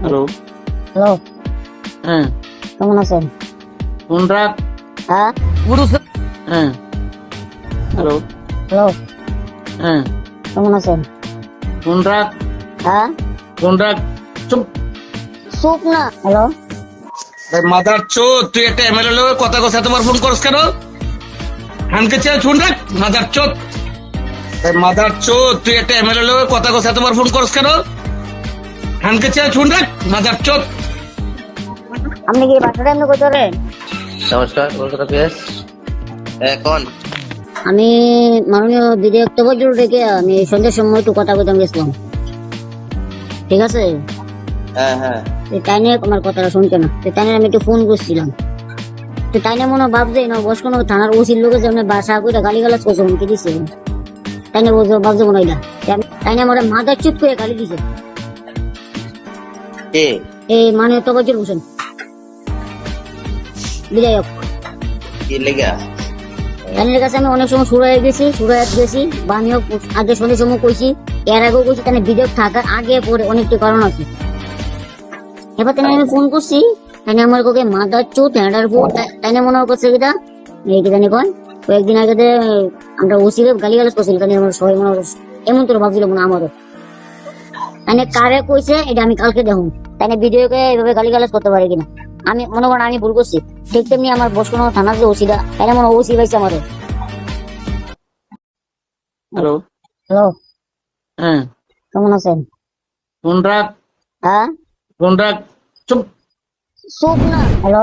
Hello. Hello, হ্যাঁ, কেমন আছেন? ফোন রাখ। হ্যাঁ, হ্যাঁ, হ্যালো। হ্যালো, হ্যাঁ, কেমন আছেন? ফোন রাখ। হ্যাঁ, ফোন রাখ। চুপ। চুপ না। হ্যালো, মাদার চোদ, তুই একটা এমএলএ লোকের কথা কথা তোমার ফোন করস কেন? হানকে চেয়ে ফোন রাখ। মাদার চোদ, মাদার চোদ, তুই একটা এমএলএ লোকের কথা কথা তোমার ফোন করস কেন? হানকে চেয়ে ফোন রাখ। মাদার চোদ। আপনি কি বাসাটা এমনি করতে পারেন? নমস্কার, কলকাতা পিএস। কোন? আমি মাননীয় বিধায়ক তবজুল ডেকে আমি সন্ধ্যার সময় একটু কথা বলতে গেছিলাম, ঠিক আছে? হ্যাঁ হ্যাঁ। তাই নিয়ে আমার কথাটা শুনছে না, তাই নিয়ে আমি একটু ফোন করছিলাম। তাই নিয়ে মনে ভাবছে না বস কোনো থানার ওসির লোকের যেমন বাসা করে গালি গালাজ করছে হুমকি দিছে, তাই নিয়ে ভাবছে মনে হয় না। তাই নিয়ে আমার মাথা চুপ করে গালি দিছে কে? এই মাননীয় তবজুল হোসেন বিধায়ক। কি লেগা? তাদের কাছে আমি অনেক সময় সুরাইয়াত গেছি বা আমিও আগে সন্ধ্যের সময় কইছি, এর আগেও কইছি। তাহলে বিধেয়ক থাকার আগে পরে অনেকটা কারণ আছে। এবার তাই আমি ফোন করছি, তাই আমার কোকে মাদার চুত হ্যান্ডার ফোন, তাই মনে করছে কিটা এই কি জানি কন কয়েকদিন আগে আমরা ওসিরে গালি গালাজ করছিল, তাই আমার সবাই মনে এমন তোর ভাবছিল মনে আমারও। তাই কারে কইছে এটা আমি কালকে দেখুন, তাই ভিডিওকে এইভাবে গালি গালাজ করতে পারে কিনা। আমি মনে করেন আমি ভুল করছি, ঠিক তেমনি আমার বস কোনো থানার যে ওসিটা, তাই মনে ওসি পাইছে আমারও। হ্যালো। হ্যালো, হ্যাঁ, কেমন আছেন? ফোন রাখ। হ্যাঁ, ফোন রাখ। চুপ। চুপ না। হ্যালো,